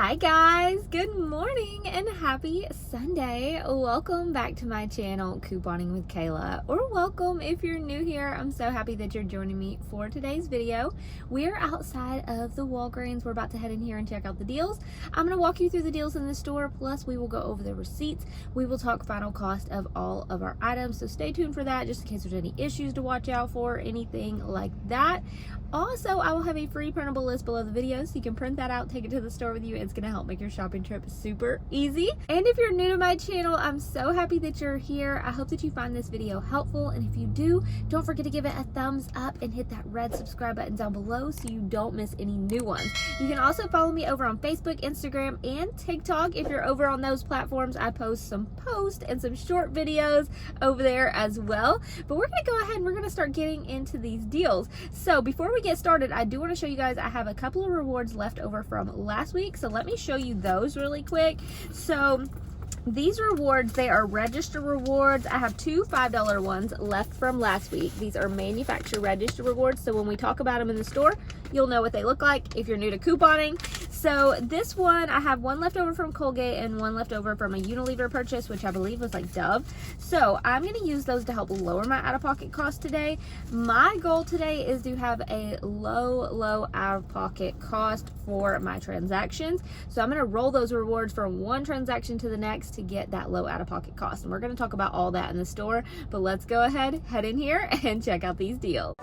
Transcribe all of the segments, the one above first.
Hi guys, good morning and happy Sunday. Welcome back to my channel, Couponing with Kayla, or welcome if you're new here. I'm so happy that you're joining me for today's video. We're outside of the Walgreens. We're about to head in here and check out the deals. I'm going to walk you through the deals in the store, plus we will go over the receipts. We will talk final cost of all of our items, so stay tuned for that just in case there's any issues to watch out for, anything like that. Also, I will have a free printable list below the video, so you can print that out, take it to the store with you. It's going to help make your shopping trip super easy. And if you're new to my channel, I'm so happy that you're here. I hope that you find this video helpful, and if you do, don't forget to give it a thumbs up and hit that red subscribe button down below so you don't miss any new ones. You can also follow me over on Facebook, Instagram, and TikTok. If you're over on those platforms, I post some posts and some short videos over there as well. But we're going to go ahead and we're going to start getting into these deals. So before we get started, I do want to show you guys I have a couple of rewards left over from last week, so let me show you those really quick. So these rewards, they are register rewards. I have two $5 ones left from last week. These are manufacturer register rewards, so when we talk about them in the store, you'll know what they look like if you're new to couponing. So this one, I have one left over from Colgate and one left over from a Unilever purchase, which I believe was like Dove. So I'm going to use those to help lower my out-of-pocket cost today. My goal today is to have a low out-of-pocket cost for my transactions. So I'm going to roll those rewards from one transaction to the next to get that low out-of-pocket cost. And we're going to talk about all that in the store, but let's go ahead, head in here and check out these deals.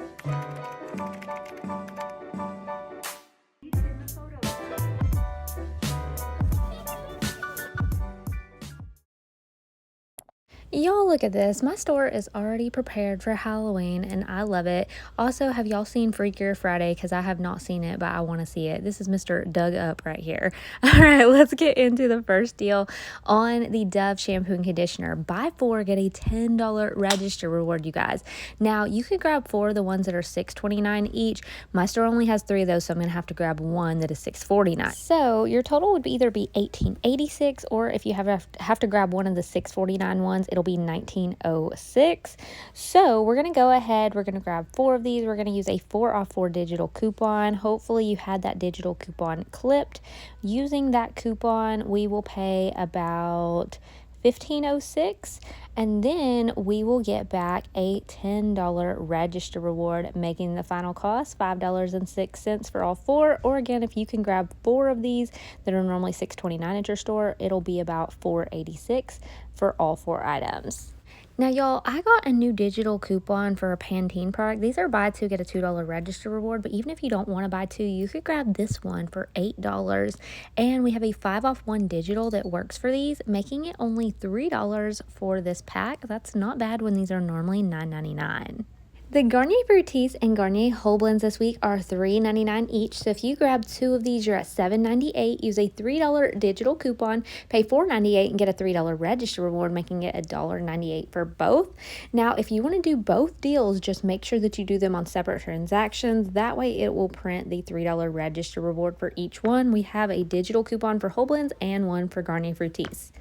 Y'all, look at this. My store is already prepared for Halloween and I love it. Also, have y'all seen Freakier Friday? Because I have not seen it, but I want to see it. This is Mr. Dug Up right here. All right, let's get into the first deal on the Dove shampoo and conditioner. Buy 4, get a $10 register reward, you guys. Now, you could grab 4 of the ones that are $6.29 each. My store only has 3 of those, so I'm going to have to grab one that is $6.49. So your total would either be $18.86, or if you have to grab one of the $6.49 ones, it'll be $19.06. So we're going to go ahead, we're going to grab 4 of these. We're going to use a 4 off 4 digital coupon. Hopefully you had that digital coupon clipped. Using that coupon, we will pay about $15.06, and then we will get back a $10 register reward, making the final cost $5.06 for all 4. Or again, if you can grab 4 of these that are normally $6.29 at your store, it'll be about $4.86 for all 4 items. Now, y'all, I got a new digital coupon for a Pantene product. These are buy 2, get a $2 register reward, but even if you don't want to buy 2, you could grab this one for $8. And we have a 5 off 1 digital that works for these, making it only $3 for this pack. That's not bad when these are normally $9.99. The Garnier Fructis and Garnier Whole Blends this week are $3.99 each. So if you grab 2 of these, you're at $7.98. Use a $3 digital coupon, pay $4.98 and get a $3 register reward, making it $1.98 for both. Now, if you want to do both deals, just make sure that you do them on separate transactions. That way it will print the $3 register reward for each one. We have a digital coupon for Whole Blends and one for Garnier Fructis.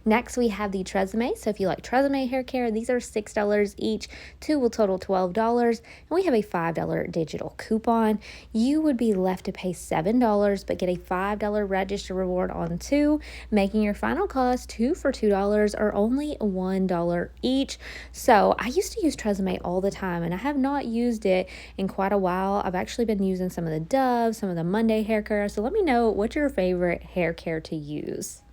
Next, we have the TRWCZJR. So if you like TRWCZJR hair care, these are $6 each. 2 will total $12. And we have a $5 digital coupon. You would be left to pay $7, but get a $5 register reward on 2, making your final cost 2 for $2 or only $1 each. So I used to use TRWCZJR all the time, and I have not used it in quite a while. I've actually been using some of the Dove, some of the Monday hair care. So let me know what's your favorite hair care to use.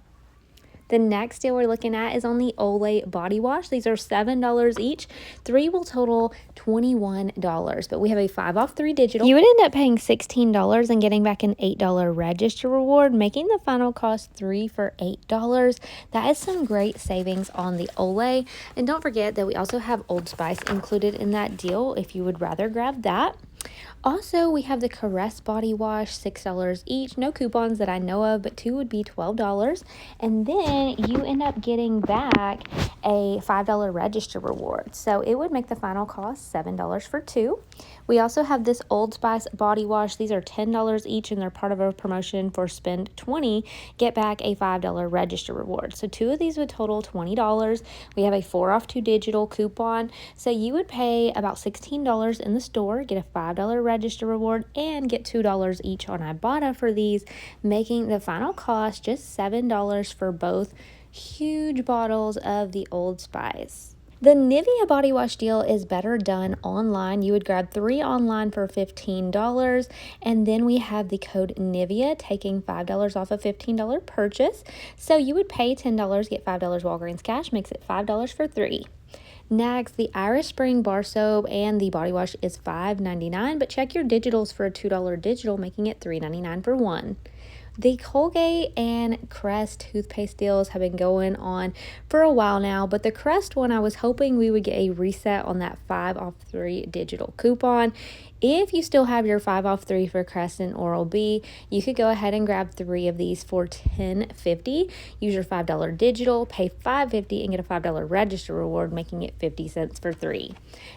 The next deal we're looking at is on the Olay body wash. These are $7 each. 3 will total $21, but we have a 5 off 3 digital. You would end up paying $16 and getting back an $8 register reward, making the final cost 3 for $8. That is some great savings on the Olay. And don't forget that we also have Old Spice included in that deal if you would rather grab that. Also, we have the Caress body wash, $6 each. No coupons that I know of, but 2 would be $12. And then you end up getting back a $5 register reward. So it would make the final cost $7 for 2. We also have this Old Spice body wash. These are $10 each, and they're part of a promotion for spend 20, get back a $5 register reward. So 2 of these would total $20. We have a 4 off 2 digital coupon. So you would pay about $16 in the store, get a $5 register reward, and get $2 each on Ibotta for these, making the final cost just $7 for both huge bottles of the Old Spice. The Nivea body wash deal is better done online. You would grab 3 online for $15, and then we have the code Nivea taking $5 off a $15 purchase. So you would pay $10, get $5 Walgreens cash, makes it $5 for 3. Next, the Irish Spring bar soap and the body wash is $5.99, but check your digitals for a $2 digital, making it $3.99 for 1. The Colgate and Crest toothpaste deals have been going on for a while now, but the Crest one, I was hoping we would get a reset on that 5 off 3 digital coupon. If you still have your 5 off 3 for Crest and Oral-B, you could go ahead and grab 3 of these for $10.50. Use your $5 digital, pay $5.50, and get a $5 register reward, making it 50 cents for 3.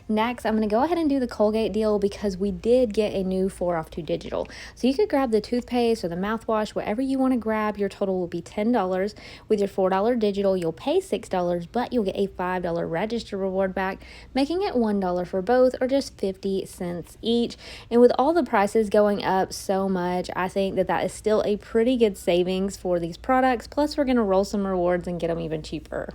Next, I'm going to go ahead and do the Colgate deal because we did get a new 4 off 2 digital. So you could grab the toothpaste or the mouthwash, whatever you want to grab. Your total will be $10. With your $4 digital, you'll pay $6, but you'll get a $5 register reward back, making it $1 for both, or just 50 cents each. And with all the prices going up so much, I think that is still a pretty good savings for these products. Plus, we're going to roll some rewards and get them even cheaper.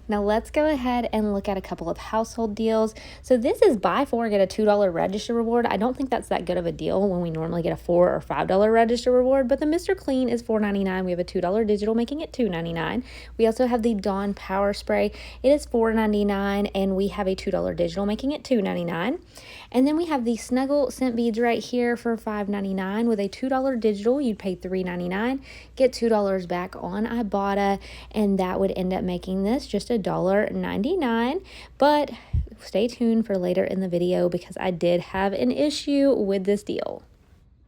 Now let's go ahead and look at a couple of household deals. So this is buy 4, get a $2 register reward. I don't think that's that good of a deal when we normally get a $4 or $5 register reward, but the Mr. Clean is $4.99. We have a $2 digital, making it $2.99. We also have the Dawn Power Spray. It is $4.99, and we have a $2 digital, making it $2.99. And then we have the Snuggle scent beads right here for $5.99. With a $2 digital, you'd pay $3.99, get $2 back on Ibotta, and that would end up making this just a $1.99. But stay tuned for later in the video because I did have an issue with this deal.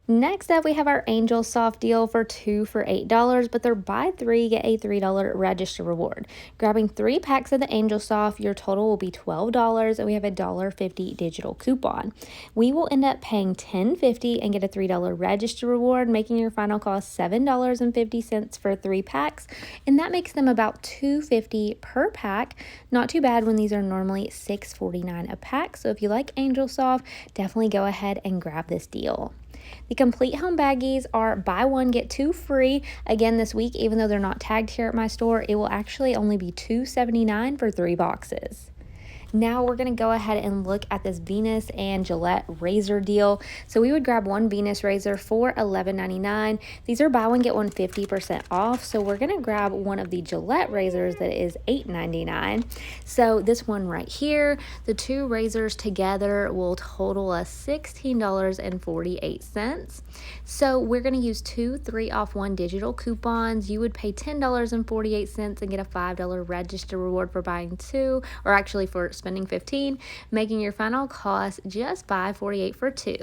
Next up, we have our Angel Soft deal for 2 for $8, but they're buy 3, get a $3 register reward. Grabbing 3 packs of the Angel Soft, your total will be $12, and we have a $1.50 digital coupon. We will end up paying $10.50 and get a $3 register reward, making your final cost $7.50 for 3 packs, and that makes them about $2.50 per pack. Not too bad when these are normally $6.49 a pack, so if you like Angel Soft, definitely go ahead and grab this deal. The Complete Home Baggies are buy 1, get 2 free. Again, this week, even though they're not tagged here at my store, it will actually only be $2.79 for 3 boxes. Now we're going to go ahead and look at this Venus and Gillette razor deal. So we would grab 1 Venus razor for $11.99. These are buy 1, get 1 50% off. So we're going to grab one of the Gillette razors that is $8.99. So this one right here, the 2 razors together will total us $16.48. So we're going to use 2 3 off 1 digital coupons. You would pay $10.48 and get a $5 register reward for buying 2, or actually for spending $15, making your final cost just $5.48 for 2.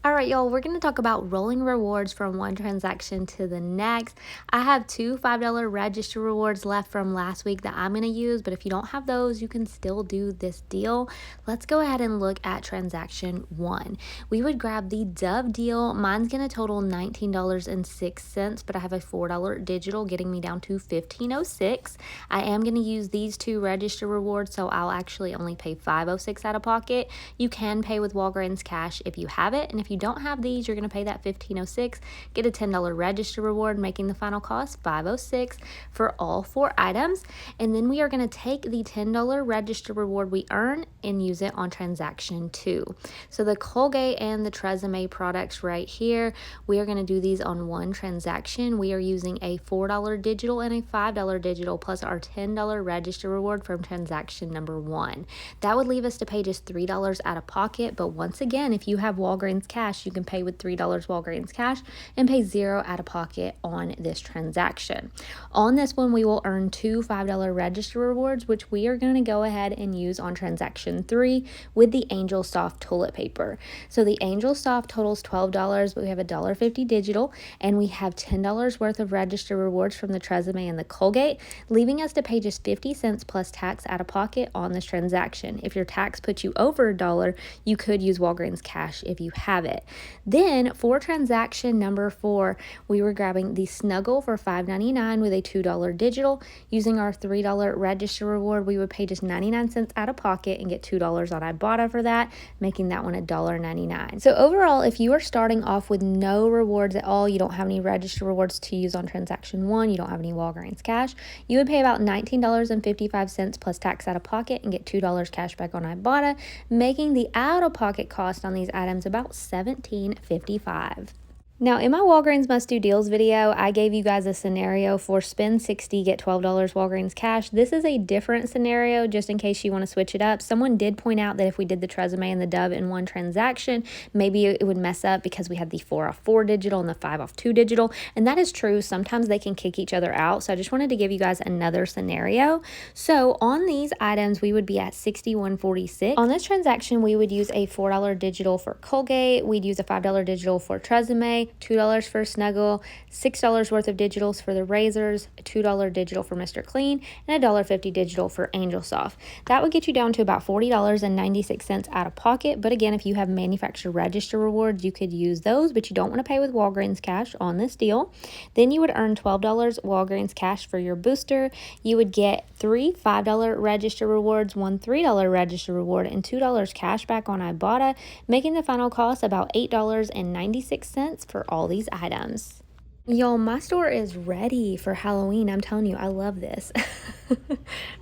All right, y'all, we're going to talk about rolling rewards from one transaction to the next. I have 2 $5 register rewards left from last week that I'm going to use, but if you don't have those, you can still do this deal. Let's go ahead and look at transaction 1. We would grab the Dove deal. Mine's going to total $19.06, but I have a $4 digital getting me down to $15.06. I am going to use these 2 register rewards, so I'll actually only pay $5.06 out of pocket. You can pay with Walgreens cash if you have it, and if you don't have these, you're going to pay that $15.06, get a $10 register reward, making the final cost $5.06 for all 4 items. And then we are going to take the $10 register reward we earn and use it on transaction 2. So the Colgate and the TRWCZJR products right here, we are going to do these on 1 transaction. We are using a $4 digital and a $5 digital plus our $10 register reward from transaction number 1. That would leave us to pay just $3 out of pocket, but once again, if you have Walgreens cash, cash, you can pay with $3 Walgreens cash and pay $0 out of pocket on this transaction. On this one, we will earn 2 $5 register rewards, which we are going to go ahead and use on transaction 3 with the Angel Soft toilet paper. So the Angel Soft totals $12, but we have $1.50 digital, and we have $10 worth of register rewards from the TRWCZJR and the Colgate, leaving us to pay just 50 cents plus tax out of pocket on this transaction. If your tax puts you over $1, you could use Walgreens cash if you have it. Then for transaction number 4, we were grabbing the Snuggle for $5.99 with a $2 digital. Using our $3 register reward, we would pay just 99 cents out of pocket and get $2 on Ibotta for that, making that one $1.99. So overall, if you are starting off with no rewards at all, you don't have any register rewards to use on transaction 1, you don't have any Walgreens cash, you would pay about $19.55 plus tax out of pocket and get $2 cash back on Ibotta, making the out-of-pocket cost on these items about $17.55. Now, in my Walgreens Must Do Deals video, I gave you guys a scenario for spend $60, get $12 Walgreens cash. This is a different scenario just in case you want to switch it up. Someone did point out that if we did the TRWCZJR and the Dove in one transaction, maybe it would mess up because we had the 4 off 4 digital and the 5 off 2 digital. And that is true. Sometimes they can kick each other out. So I just wanted to give you guys another scenario. So on these items, we would be at $61.46. On this transaction, we would use a $4 digital for Colgate. We'd use a $5 digital for TRWCZJR, $2 for Snuggle, $6 worth of digitals for the razors, a $2 digital for Mr. Clean, and a $1.50 digital for Angel Soft. That would get you down to about $40.96 out of pocket. But again, if you have manufacturer register rewards, you could use those, but you don't want to pay with Walgreens cash on this deal. Then you would earn $12 Walgreens cash for your booster. You would get 3 $5 register rewards, 1 $3 register reward, and $2 cash back on Ibotta, making the final cost about $8.96 for all these items. Y'all, my store is ready for Halloween. I'm telling you, I love this.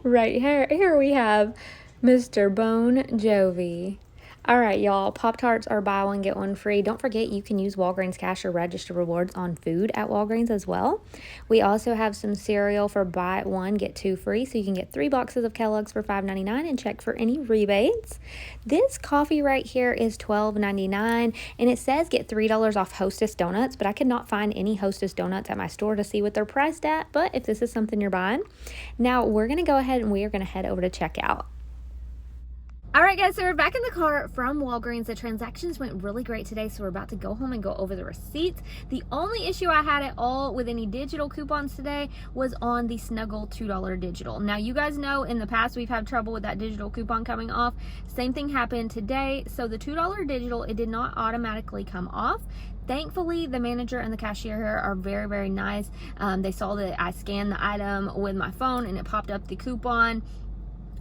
Right here we have Mr. Bon Jovi. All right, y'all, Pop-Tarts are buy one, get one free. Don't forget you can use Walgreens cash or register rewards on food at Walgreens as well. We also have some cereal for buy one, get 2 free. So you can get 3 boxes of Kellogg's for $5.99 and check for any rebates. This coffee right here is $12.99, and it says get $3 off Hostess donuts, but I could not find any Hostess donuts at my store to see what they're priced at. But if this is something you're buying, now we're going to go ahead and we are going to head over to checkout. All right, guys, so we're back in the car from Walgreens. The transactions went really great today, so we're about to go home and go over the receipts. The only issue I had at all with any digital coupons today was on the Snuggle $2 digital. Now, you guys know in the past we've had trouble with that digital coupon coming off. Same thing happened today. So the $2 digital, it did not automatically come off. Thankfully, the manager and the cashier here are very, very nice. They saw that I scanned the item with my phone and it popped up the coupon,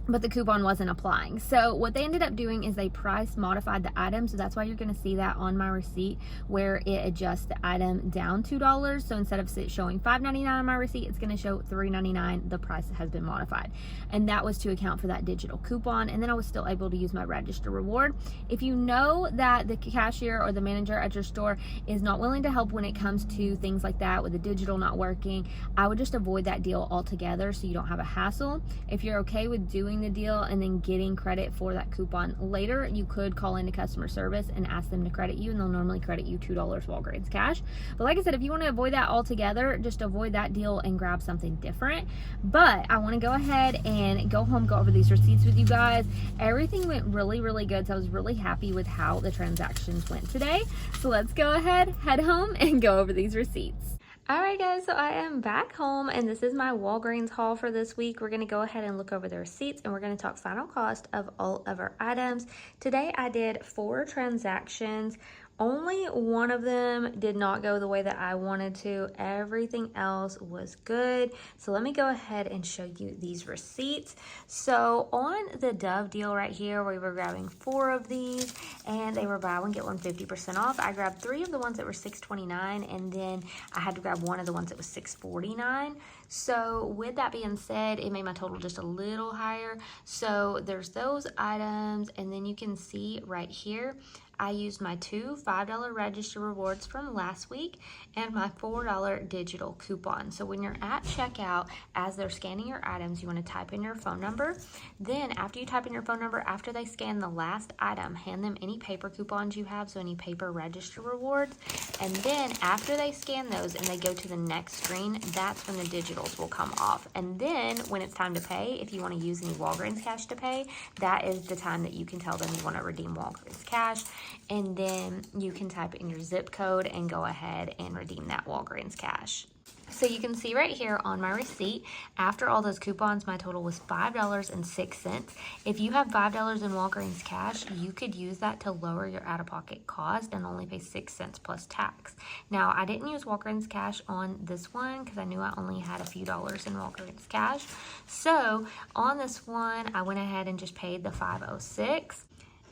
but the coupon wasn't applying. So what they ended up doing is they price modified the item. So that's why you're going to see that on my receipt where it adjusts the item down $2. So instead of it showing $5.99 on my receipt, it's going to show $3.99. The price has been modified. And that was to account for that digital coupon. And then I was still able to use my register reward. If you know that the cashier or the manager at your store is not willing to help when it comes to things like that with the digital not working, I would just avoid that deal altogether so you don't have a hassle. If you're okay with doing the deal and then getting credit for that coupon later, you could call into customer service and ask them to credit you, and they'll normally credit you $2 Walgreens cash. But like I said, if you want to avoid that altogether, just avoid that deal and grab something different. But I want to go ahead and go home, go over these receipts with you guys. Everything went really, really good, so I was really happy with how the transactions went today. So let's go ahead, head home, and go over these receipts. Alright guys, so I am back home and this is my Walgreens haul for this week. We're going to go ahead and look over the receipts and we're going to talk final cost of all of our items. Today I did 4 transactions. Only one of them did not go the way that I wanted to. Everything else was good. So let me go ahead and show you these receipts. So on the Dove deal right here, we were grabbing 4 of these and they were buy one, get one 50% off. I grabbed 3 of the ones that were $6.29 and then I had to grab 1 of the ones that was $6.49. So with that being said, it made my total just a little higher. So there's those items, and then you can see right here, I used my two $5 register rewards from last week and my $4 digital coupon. So when you're at checkout, as they're scanning your items, you want to type in your phone number. Then after you type in your phone number, after they scan the last item, hand them any paper coupons you have, so any paper register rewards. And then after they scan those and they go to the next screen, that's when the digitals will come off. And then when it's time to pay, if you want to use any Walgreens cash to pay, that is the time that you can tell them you want to redeem Walgreens cash. And then you can type in your zip code and go ahead and redeem that Walgreens cash. So you can see right here on my receipt, after all those coupons, my total was $5.06. If you have $5 in Walgreens cash, you could use that to lower your out-of-pocket cost and only pay 6 cents plus tax. Now, I didn't use Walgreens cash on this one because I knew I only had a few dollars in Walgreens cash. So on this one, I went ahead and just paid the $5.06.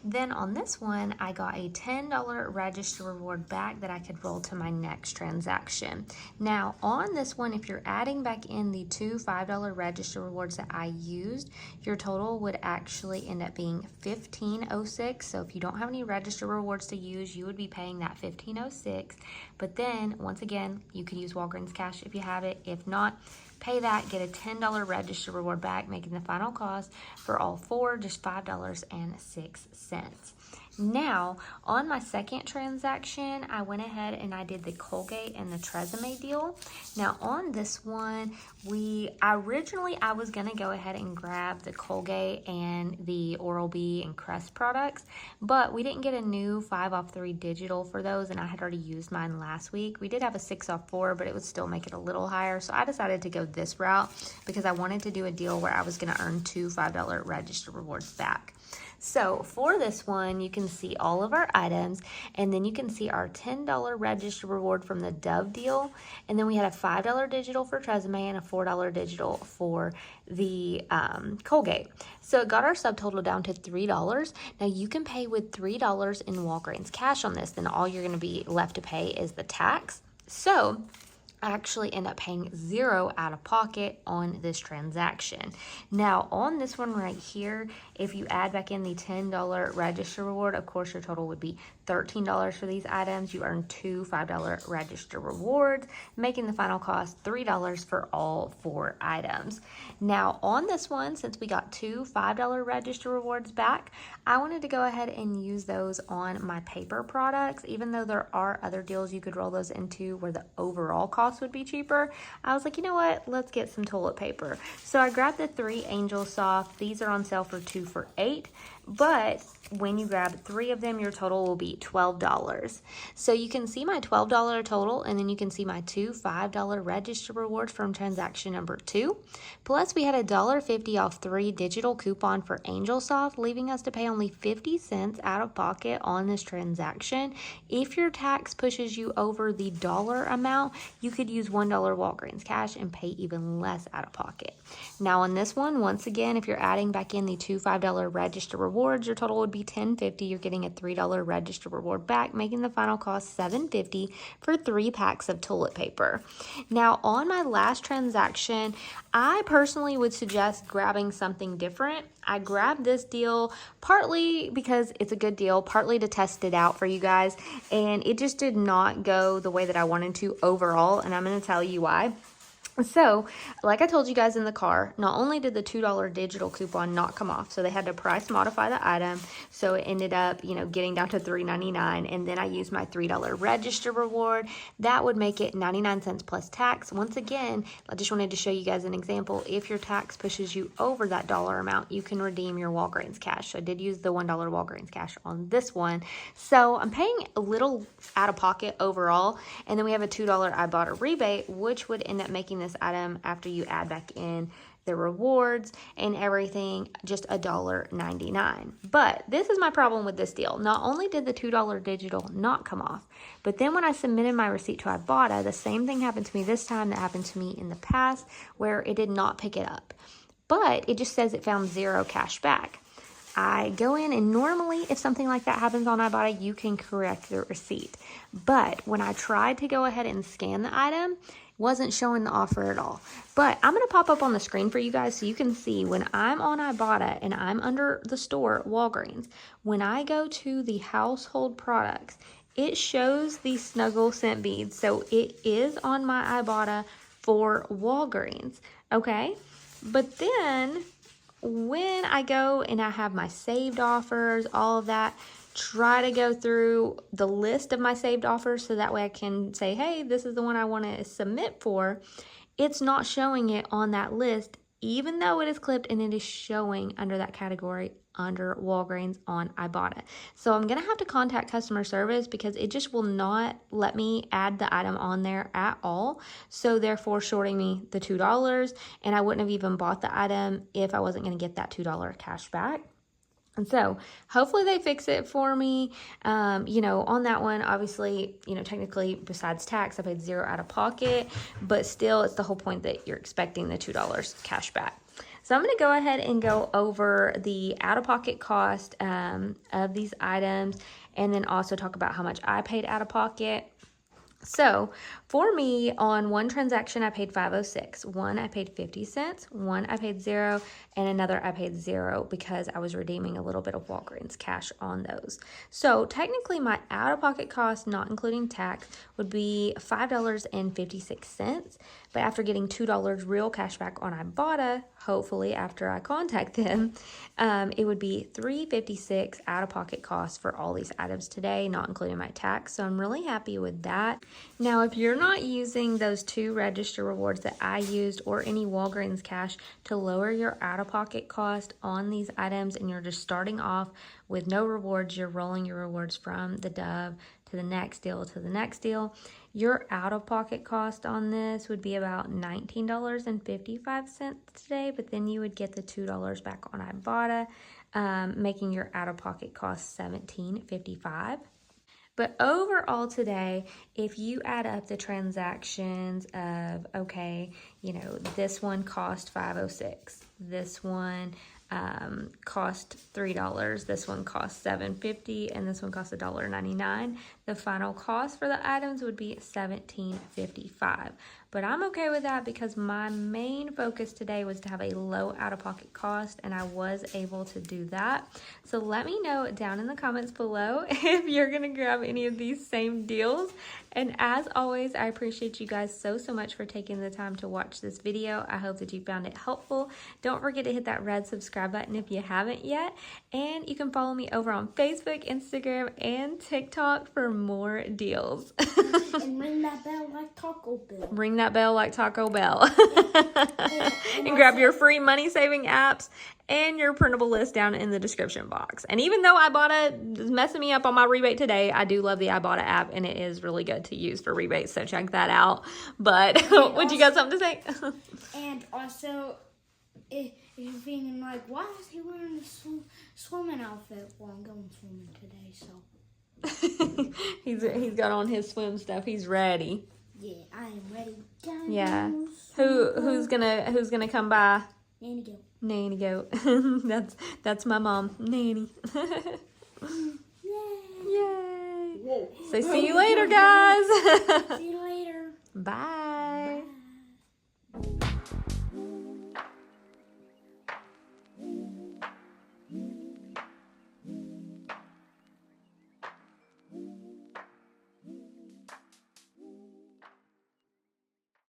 Then on this one, I got a $10 register reward back that I could roll to my next transaction. Now on this one, if you're adding back in the two $5 register rewards that I used, your total would actually end up being $15.06. So if you don't have any register rewards to use, you would be paying that $15.06. But then once again, you could use Walgreens cash if you have it. If not, pay that, get a $10 register reward back, making the final cost for all four just $5.06. Now, on my second transaction, I went ahead and I did the Colgate and the Tresemme deal. Now, on this one, I was going to go ahead and grab the Colgate and the Oral-B and Crest products, but we didn't get a new 5 off 3 digital for those, and I had already used mine last week. We did have a 6 off 4, but it would still make it a little higher, so I decided to go this route because I wanted to do a deal where I was going to earn two $5 register rewards back. So for this one, you can see all of our items, and then you can see our $10 register reward from the Dove deal, and then we had a $5 digital for Tresemme and a $4 digital for the Colgate. So it got our subtotal down to $3. Now you can pay with $3 in Walgreens cash on this, then all you're going to be left to pay is the tax. So I actually end up paying $0 out of pocket on this transaction. Now on this one right here, if you add back in the $10 register reward, of course your total would be $13 for these items. You earn two $5 register rewards, making the final cost $3 for all 4 items. Now on this one, since we got two $5 register rewards back, I wanted to go ahead and use those on my paper products. Even though there are other deals you could roll those into where the overall cost would be cheaper, I was like, you know what, let's get some toilet paper. So I grabbed the 3 Angel Soft. These are on sale for 2 for $8, but when you grab 3 of them, your total will be $12. So you can see my $12 total, and then you can see my two $5 register rewards from transaction number 2. Plus we had a $1.50 off 3 digital coupon for Angel Soft, leaving us to pay only 50 cents out of pocket on this transaction. If your tax pushes you over the dollar amount, you could use $1 Walgreens cash and pay even less out of pocket. Now on this one, once again, if you're adding back in the two $5 register rewards, your total would be $10.50. You're getting a $3 register reward back, making the final cost $7.50 for 3 packs of toilet paper. Now on my last transaction, I personally would suggest grabbing something different. I grabbed this deal partly because it's a good deal, partly to test it out for you guys, and it just did not go the way that I wanted to overall, and I'm going to tell you why. So, like I told you guys in the car, not only did the $2 digital coupon not come off, so they had to price modify the item, so it ended up, getting down to $3.99, and then I used my $3 register reward. That would make it 99 cents plus tax. Once again, I just wanted to show you guys an example. If your tax pushes you over that dollar amount, you can redeem your Walgreens cash. So I did use the $1 Walgreens cash on this one. So I'm paying a little out of pocket overall, and then we have a $2 Ibotta rebate, which would end up making this item, after you add back in the rewards and everything, just $1.99. But this is my problem with this deal. Not only did the $2 digital not come off, but then when I submitted my receipt to Ibotta, the same thing happened to me this time that happened to me in the past, where it did not pick it up. But it just says it found $0 cash back. I go in, and normally if something like that happens on Ibotta, you can correct the receipt. But when I tried to go ahead and scan the item, wasn't showing the offer at all. But I'm going to pop up on the screen for you guys so you can see when I'm on Ibotta and I'm under the store, Walgreens, when I go to the household products, it shows the Snuggle scent beads. So it is on my Ibotta for Walgreens, okay? But then when I go and I have my saved offers, all of that, try to go through the list of my saved offers so that way I can say, hey, this is the one I want to submit for. It's not showing it on that list, even though it is clipped and it is showing under that category under Walgreens on Ibotta. So I'm going to have to contact customer service because it just will not let me add the item on there at all. So therefore shorting me the $2, and I wouldn't have even bought the item if I wasn't going to get that $2 cash back. And so hopefully they fix it for me. On that one, obviously, technically besides tax, I paid $0 out of pocket, but still it's the whole point that you're expecting the $2 cash back. So I'm going to go ahead and go over the out-of-pocket cost of these items and then also talk about how much I paid out of pocket. So for me, on one transaction, I paid $5.06. One, I paid 50 cents. One, I paid $0. And another, I paid $0 because I was redeeming a little bit of Walgreens cash on those. So technically, my out-of-pocket cost, not including tax, would be $5.56. But after getting $2 real cash back on Ibotta, hopefully after I contact them, it would be $3.56 out-of-pocket cost for all these items today, not including my tax. So I'm really happy with that. Now, if you're not using those 2 register rewards that I used or any Walgreens cash to lower your out-of-pocket cost on these items and you're just starting off with no rewards, you're rolling your rewards from the Dove to the next deal to the next deal, your out-of-pocket cost on this would be about $19.55 today, but then you would get the $2 back on Ibotta, making your out-of-pocket cost $17.55. But overall today, if you add up the transactions of, this one cost $5.06, this one cost $3, this one cost $7.50, and this one cost $1.99. The final cost for the items would be $17.55. But I'm okay with that because my main focus today was to have a low out-of-pocket cost, and I was able to do that. So let me know down in the comments below if you're going to grab any of these same deals. And as always, I appreciate you guys so much for taking the time to watch this video. I hope that you found it helpful. Don't forget to hit that red subscribe button if you haven't yet. And you can follow me over on Facebook, Instagram, and TikTok for more deals. And ring that bell like Taco Bell. Ring that bell like Taco Bell. And grab your free money saving apps and your printable list down in the description box. And even though Ibotta is messing me up on my rebate today, I do love the Ibotta app and it is really good to use for rebates, so check that out. But would you got something to say? And also, if you're thinking like, why is he wearing a swimming outfit? Well, I'm going swimming today, so. He's got on his swim stuff. He's ready. Yeah, I am ready. Yeah. Who's gonna come by? Nanny goat. Nanny goat. that's my mom, Nanny. Yay! Yay! So see you later, guys. See you later. Bye.